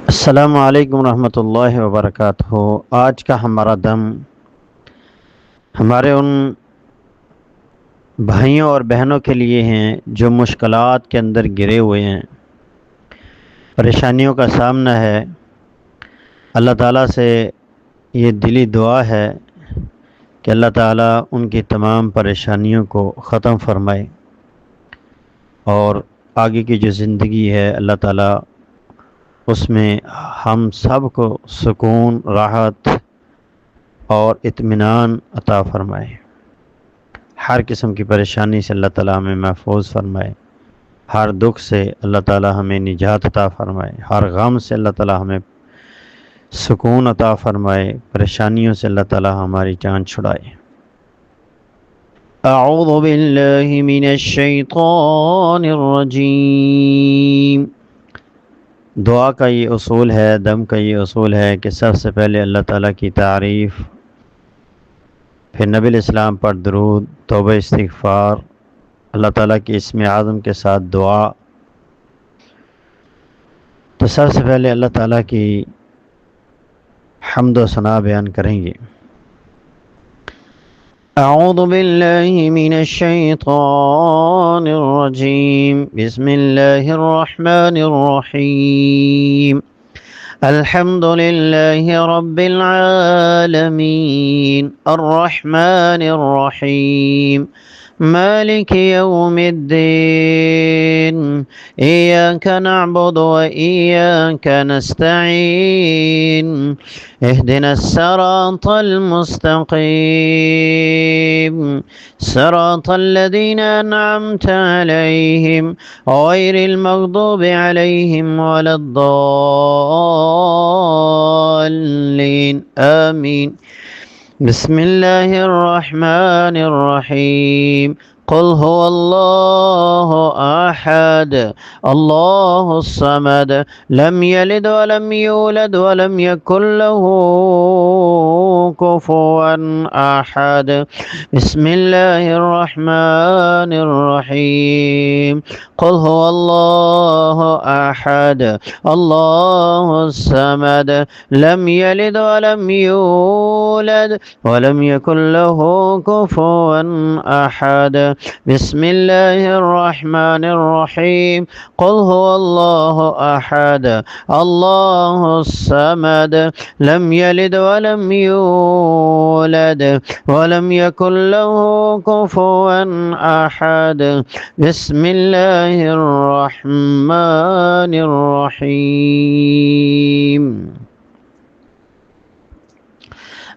अस्सलामु अलैकुम रहमतुल्लाहि व बरकातहू। आज का हमारा दम हमारे उन भाइयों और बहनों के लिए हैं जो मुश्किलात के अंदर गिरे हुए हैं, परेशानियों का सामना है। अल्लाह ताला से ये दिली दुआ है कि अल्लाह ताला उनकी तमाम परेशानियों को ख़त्म फरमाए और आगे की जो ज़िंदगी है अल्लाह ताला उसमें हम सब को सुकून, राहत और इत्मीनान अता फ़रमाए। हर किस्म की परेशानी से अल्लाह ताला हमें महफूज फरमाए, हर दुख से अल्लाह ताला हमें निजात अता फ़रमाए, हर गम से अल्लाह ताला हमें सुकून अता फ़रमाए, परेशानियों से अल्लाह ताला हमारी जान छुड़ाए। अऊज़ु बिल्लाहि मिनश शैतानिर रजीम। दुआ का ये उसूल है, दम का ये उसूल है कि सबसे पहले अल्लाह ताला की तारीफ़, फिर नबी इस्लाम पर दरूद, तौबा इस्तिग़फ़ार, अल्लाह ताला की इस्म आज़म के साथ दुआ। तो सबसे पहले अल्लाह ताला की हम्द व सना बयान करेंगे। अऊज़ु बिल्लाहि मिनश शैतानिर रजीम। बिस्मिल्लाहिर रहमानिर रहीम। अल्हम्दुलिल्लाहि रब्बिल आलमीन अर्रहमानिर रहीम मालिकि यौमिद्दीन इय्याक नअबुदु व इय्याक नस्तईन इहदिनस सिरातल मुस्तक़ीम सिरातल लज़ीना अनअमता अलैहिम गैरिल मग़दूबि अलैहिम वलद्दाल्लीन आमीन। बिस्मिल्लाहिर रहमानिर रहीम। क़ुल हुवल्लाहु अहद अल्लाहुस समद लम यलिद व लम यूलद व लम यकुल लहू कुफुवन अहद। बिस्मिल्लाहिर रहमानिर रहीम। क़ुल हुवल्लाहु अहद अल्लाहुस समद लम यलिद व लम यूलद व लम यकुल लहू कुफुवन अहद। बिस्मिल्लाहिर रहमानिर रहीम। क़ुल हुवल्लाहु अहद अल्लाहुस समद लम यलिद व लम यूलद व लम यकुल लहू कुफुवन अहद। बिस्मिल्लाहिर रहमानिर रहीम।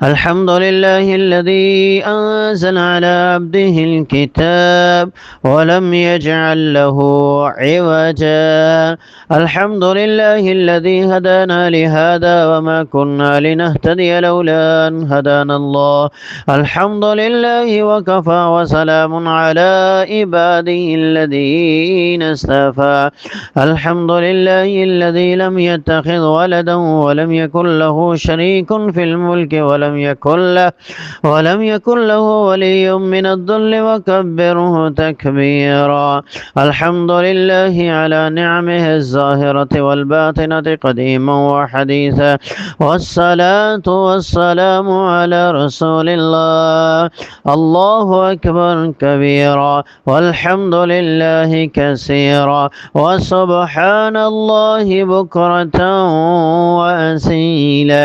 अल्हम्दुलिल्लाहिल्लज़ी अंज़ला अला अब्दिहिल किताब व लम यजअल लहू इवजा। अल्हम्दुलिल्लाहिल्लज़ी हदाना लिहाज़ा व मा कुन्ना लिनहतदिया लौला अन हदानल्लाह। अल्हम्दुलिल्लाहि व कफ़ा व सलामुन अला इबादिहिल्लज़ीना इस्तफ़ा। अल्हम्दुलिल्लाहिल्लज़ी लम यत्तखिज़ वलदन व लम यकुल लहू शरीकुन फिल मुल्कि व लम यकुल लहू वलिय्युम मिनद्दुल्लि वकब्बिरहु तकबीरा। अल्हम्दुलिल्लाहि अला निअमिहि ज़ाहिरति वल बातिनति क़दीमन व हदीसा वस्सलातु वस्सलामु अला रसूलिल्लाह। अल्लाहु अकबर कबीरा वल्हम्दुलिल्लाहि कसीरा व सुब्हानल्लाहि बुक्रतन व असीला।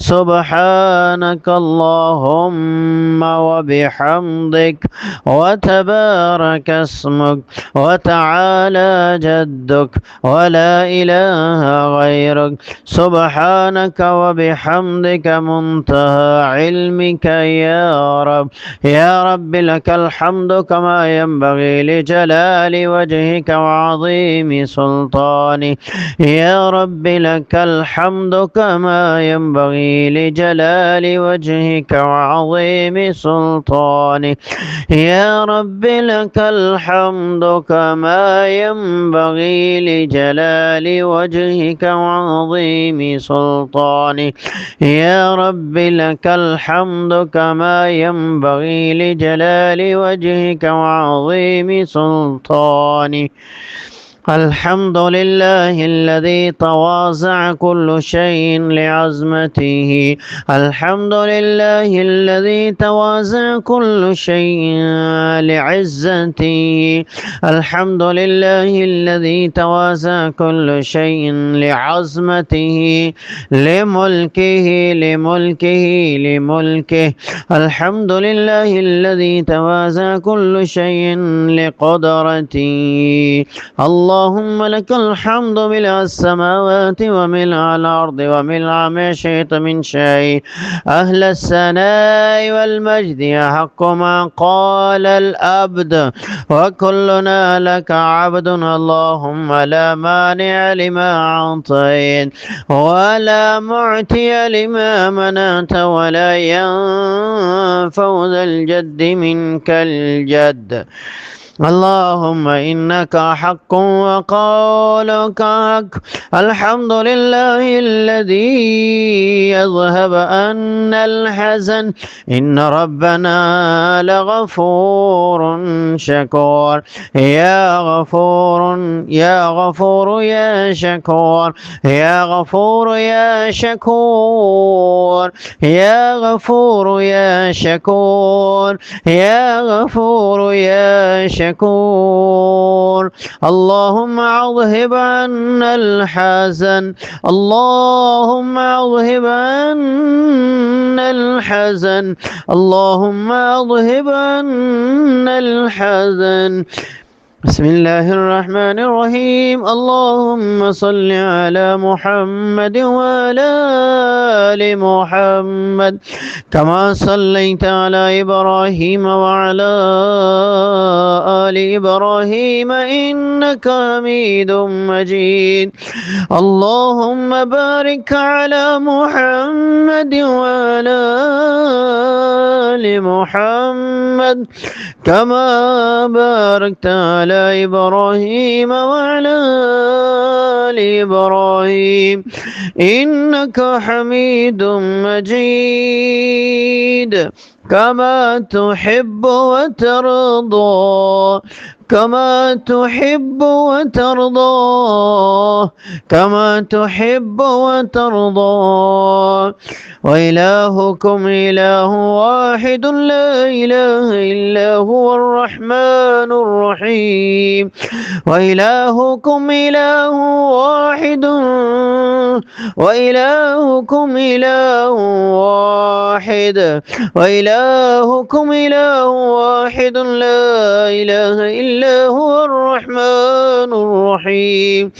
सुब्हानक अल्लाहुम्मा व बिहम्दिक व तबारक अस्मुक व तआला जद्दुक व ला इलाहा गैरुक। सुब्हानक व बिहम्दिक मुंतहा इल्मिक या रब्बि लकल हम्दु कमा यंबगी लिजलालि वजहिक व अज़ीमि सुल्तानिक। या रब्बि लकल हम्दु कमा यंबगी लिजलालि वजहिक व अज़ीमि सुल्तानिक। या रब्बि लकल हम्दु कमा यंबगी लिजलालि वजहिक व अज़ीमि सुल्तानिक। या रब्बि लकल हम्दु कमा यंबगी लिजलालि वजहिक व अज़ीमि सुल्तानिक। الحمد لله الذي تواضع كل شيء لعظمته. الحمد لله الذي تواضع كل شيء لعزته. الحمد لله الذي تواضع كل شيء لعظمته، لملكه. الحمد لله الذي تواضع كل شيء لقدرته. اللهم لك الحمد ملء السماوات وملء الأرض وملء ما شئت من شيء. أهل الثناء والمجد يحق ما قال الأبد، وكلنا لك عبد. اللهم لا مانع لما أعطيت ولا معطي لما منعت ولا ينفع ذا الجد منك الجد. اللهم إنك حق وقولك حق. الحمد لله الذي يذهب عنا الحزن. إن ربنا لغفور شكور. يا غفور يا غفور يا شكور. يا غفور يا شكور. يا غفور يا شكور. يا غفور يا شكور. اللهم اذهب عنا الحزن. اللهم اذهب عنا الحزن. اللهم اذهب عنا الحزن. بسم الله الرحمن الرحيم. اللهم صل على محمد وعلى آل محمد كما صليت على إبراهيم وعلى آل إبراهيم إنك حميد مجيد. اللهم بارك على محمد وعلى آل محمد كما باركت على إبراهيم وعلى آل إبراهيم إنك حميد مجيد. كما تحب وترضى. كما تحب وترضى. كما تحب وترضى. وإلهكم إله واحد لا إله إلا هو الرحمن الرحيم. وإلهكم إله واحد. وإلهكم إله واحد. وإلهكم إله واحد لا إله إلا هو الرحمن الرحيم.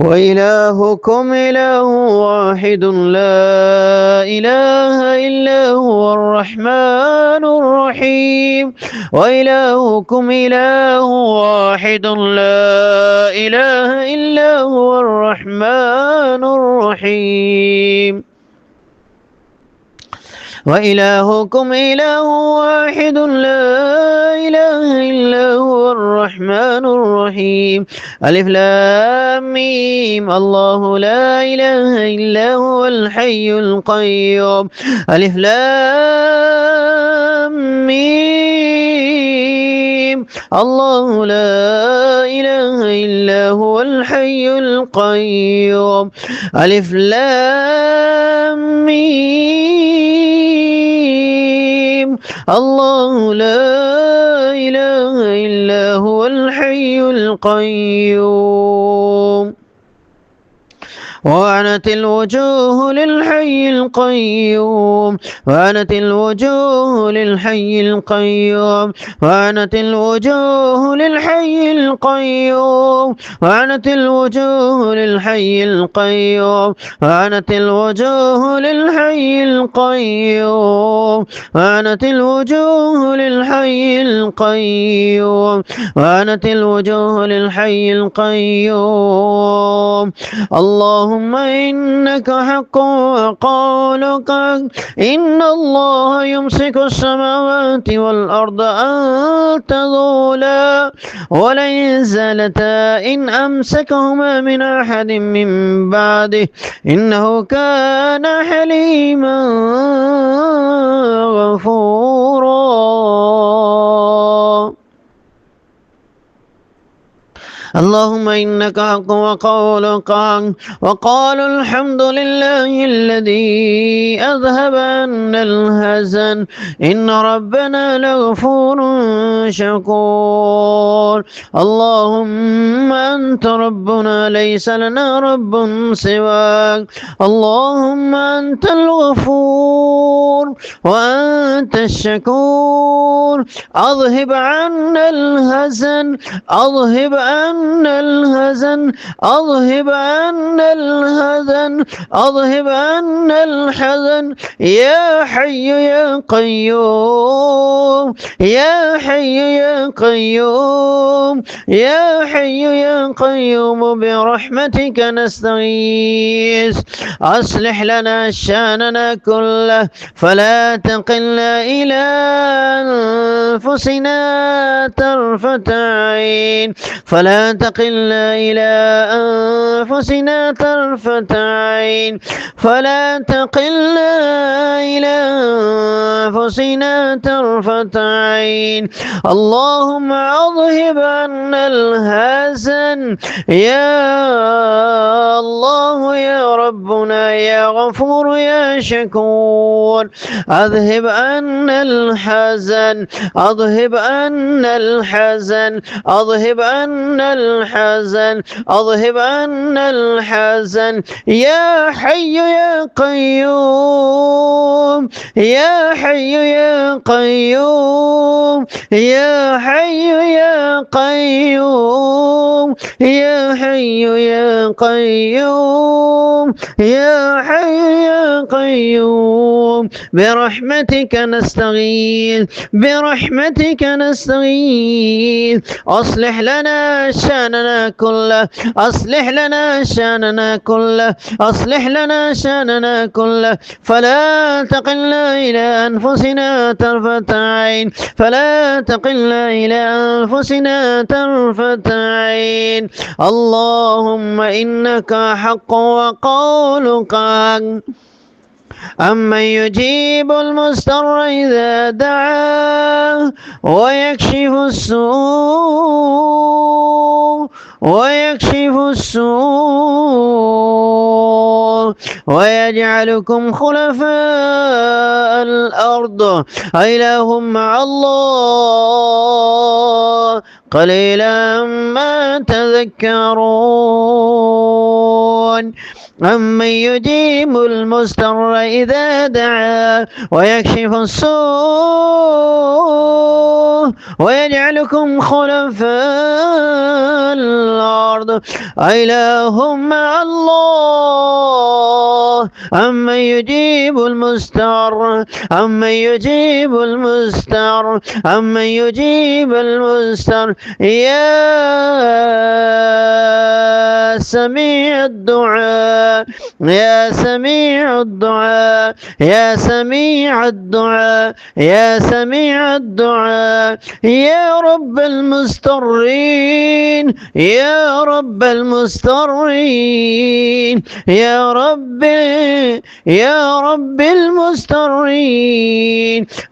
وإلهكم إله واحد لا إله إلا هو الرحمن الرحيم. وإلهكم إله واحد لا إله إلا هو الرحمن الرحيم. وإلهكم إله واحد لا إله إلا هو الرحمن الرحيم. ألف لام ميم. الله لا إله إلا هو الحي القيوم. ألف لام ميم. الله لا إله إلا هو الحي القيوم. ألف لام ميم. الله لا إله إلا هو الحي القيوم. وعنت الوجوه للحي القيوم. وعنت الوجوه للحي القيوم. وعنت الوجوه للحي القيوم. وعنت الوجوه للحي القيوم. وعنت الوجوه للحي القيوم. وعنت الوجوه للحي القيوم. وعنت الوجوه للحي القيوم. اللهم إنك حق وقولك إن الله يمسك السماوات والأرض أن تزولا ولئن زالتا إن أمسكهما من أحد من بعده إنه كان حليما غفورا. اللهم إنك حق وقولك حق، وقالوا الحمد لله الذي أذهب عنا الحزن إن ربنا لغفور شكور. اللهم أنت ربنا ليس لنا رب سواك، اللهم أنت الغفور وأنت الشكور. أذهب عنا الحزن، أذهب عنا الحزن، أذهب عنا الحزن، أذهب عنا الحزن. يا حي يا قيوم، يا حي يا قيوم، يا حي يا قيوم برحمتك نستغيث. أصلح لنا شأننا كله فلا تقلنا إلى أنفسنا طرفة عين، فلا تقلنا إلى أنفسنا طرفة عين، فلا تقلنا إلى أنفسنا طرفة عين. اللهم أذهب عنا الحزن يا الله يا ربنا يا غفور يا شكور. أذهب عنا الحزن، أذهب عنا الحزن، أذهب عنا الحزن، أذهب عنا الحزن. يا حي يا قيوم، يا حي يا قيوم، يا حي يا قيوم، يا حي يا قيوم، يا حي يا قيوم برحمتك نستغيث، برحمتك نستغيث. أصلح لنا شأننا كله، أصلح لنا شأننا كله، أصلح لنا شأننا كله فلا تقلنا إلى أنفسنا طرفة عين، فلا تقلنا إلى أنفسنا طرفة عين. اللهم إنك حق وقولك حق. أمن يجيب المضطر إذا دعاه ويكشف السوء، ويكشف السوء ويجعلكم خلفاء الأرض أإله مع الله قليلا ما تذكرون. أمن يجيب المضطر إذا دعاه ويكشف السوء ويجعلكم خلفاء الأرض أإله مع الله. أمن يجيب المضطر، أمن يجيب المضطر، أمن يجيب المضطر. يا سميع الدعاء، يا سميع الدعاء، يا سميع الدعاء، يا سميع الدعاء. يا رب المضطرين، يا رب المضطرين، يا رب، يا رب المضطرين.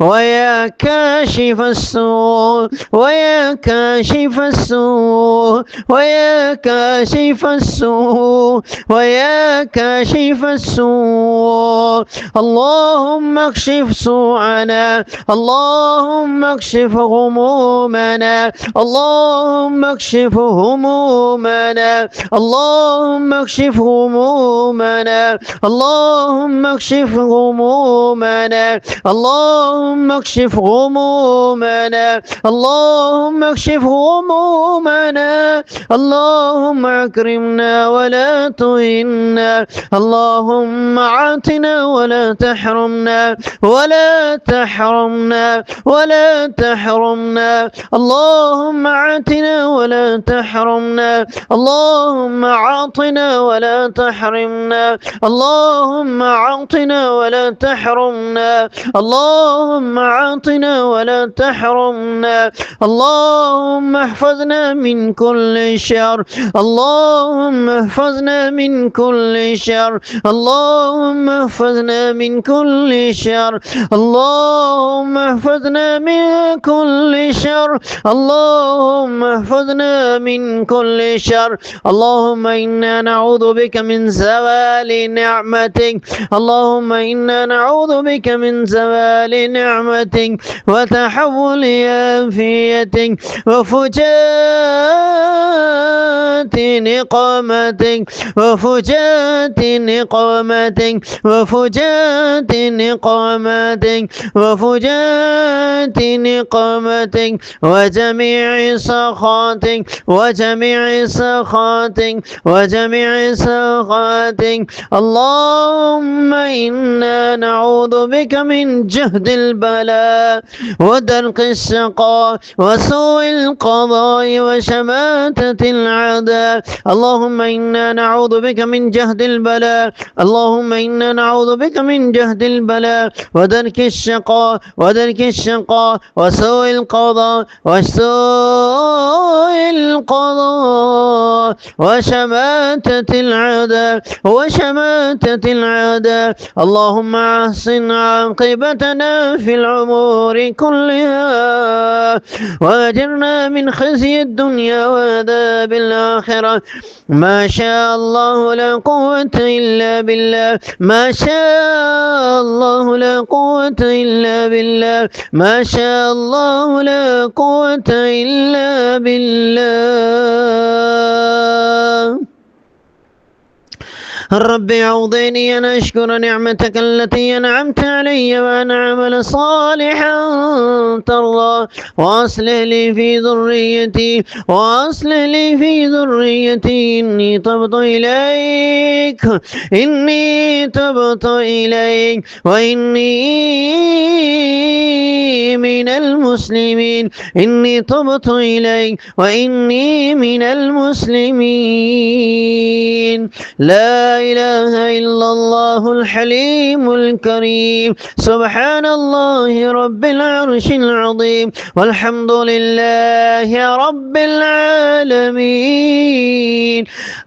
ويا كاشف السوء، ويا كاشف السوء، ويا كاشف السوء، ويا كاشف السوء. اللهم اكشف سوءنا، اللهم اكشف غمومنا، اللهم اكشف همومنا، اللهم اكشف غمومنا، اللهم اكشف غمومنا، اللهم اكشف غمومنا، اللهم اكشف غمومنا. اللهم اكرمنا ولا تهنا، اللهم اعطنا ولا تحرمنا، ولا تحرمنا، ولا تحرمنا. اللهم اعطنا ولا تحرمنا، اللهم اعطنا ولا تحرمنا. اللهم اللهم أعطنا ولا تحرمنا، اللهم أعطنا ولا تحرمنا، اللهم احفظنا من كل شر، اللهم احفظنا من كل شر، اللهم احفظنا من كل شر، اللهم احفظنا من كل شر، اللهم احفظنا من كل شر. اللهم إنا نعوذ بك من زوال نعمتك، اللهم إنا نعوذ بك من زوال نعمتك وتحول عافيتك وفجاءة نقمتك وفجاءة نقمتك وفجاءة نقمتك وفجاءة نقمتك وجميع سخطك وجميع سخطك وجميع سخطك. اللهم إنا نعوذ بك من جهد البلاء ودرك الشقاء وسوء القضاء وشماتة العداء. اللهم إنا نعوذ بك من جهد البلاء، اللهم إنا نعوذ بك من جهد البلاء ودرك الشقاء ودرك الشقاء وسوء القضاء وسوء القضاء وشماتة العداء وشماتة العداء. اللهم أحسن عاقبتنا في الأمور كلها وأجرنا من خزي الدنيا وعذاب الآخرة. ما شاء الله لا قوة إلا بالله، ما شاء الله لا قوة إلا بالله، ما شاء الله لا قوة إلا بالله. رب أعوذني أن أشكر نعمتك التي أنعمت علي وأن أعمل صالحا ترضى وأصلح لي في ذريتي وأصلح لي في ذريتي إني تبت إليك إني تبت إليك وإني من المسلمين إني تبت إليك وإني من المسلمين. لا إله إلا الله الحليم الكريم، سبحان الله رب العرش العظيم، والحمد لله رب العالمين.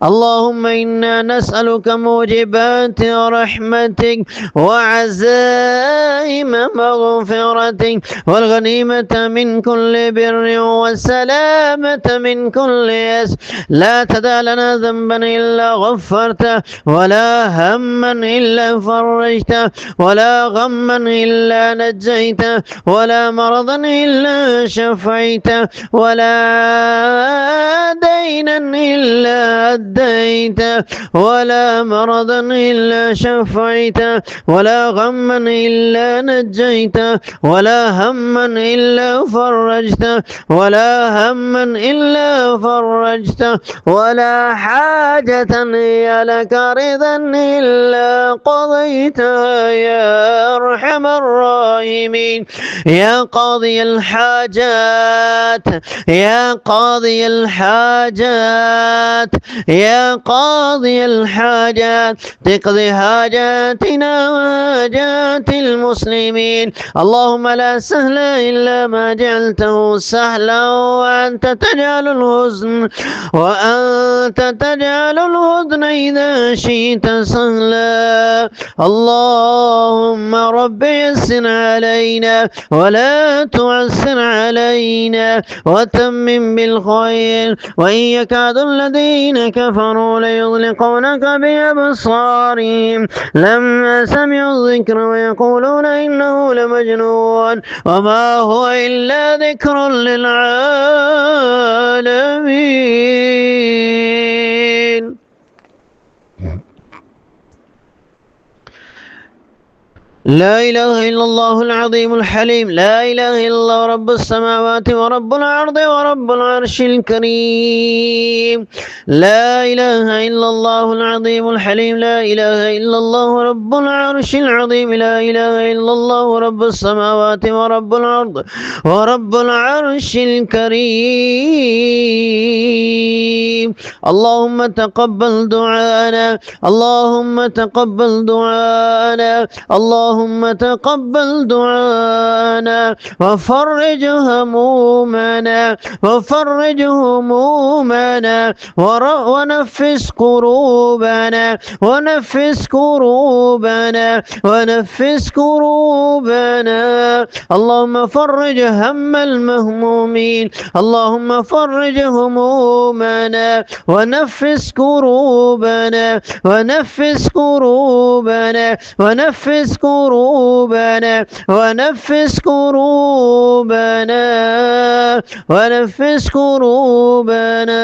اللهم إنا نسألك موجبات رحمتك وعزائم مغفرتك والغنيمة من كل بر والسلامة من كل إثم. لا تدع لنا ذنبا إلا غفرته ولا هما إلا فرجته ولا غما إلا نجيته ولا مرضا إلا شفيته ولا دينا إلا أديته ولا مرضا إلا شفيته ولا غما إلا نجيته ولا هما إلا فرجته ولا هما إلا فرجته ولا حاجة هي لك رضا إلا قضيتها يا أرحم الراحمين. يا قاضي الحاجات يا قاضي الحاجات يا قاضي الحاجات تقضي حاجاتنا وحاجات المسلمين. اللهم لا سهل إلا ما جعلته سهلا وأنت تجعل الحزن الحزن إذا شئت سهلا. اللهم رب يسر علينا ولا تعسر علينا وتمم بالخير. وإن يكاد الذين كفروا ليزلقونك بأبصارهم لما سمعوا الذكر ويقولون إنه لمجنون وما هو إلا ذكر للعالمين. لا إله إلا الله العظيم الحليم. لا إله إلا الله رب السماوات ورب الأرض ورب العرش الكريم. لا إله إلا الله العظيم الحليم. لا إله إلا الله رب العرش العظيم. لا إله إلا الله رب السماوات ورب الأرض ورب العرش الكريم. اللهم تقبل دعاءنا. اللهم تقبل دعاءنا. اللهم تقبل دعاءنا وفرج همومنا وفرج همومنا ونفس كروبنا ونفس كروبنا ونفس كروبنا. اللهم فرج هم المهمومين. اللهم فرج همومنا ونفس كروبنا ونفس كروبنا ونفس كروبنا ونفس كروبنا ونفس كروبنا.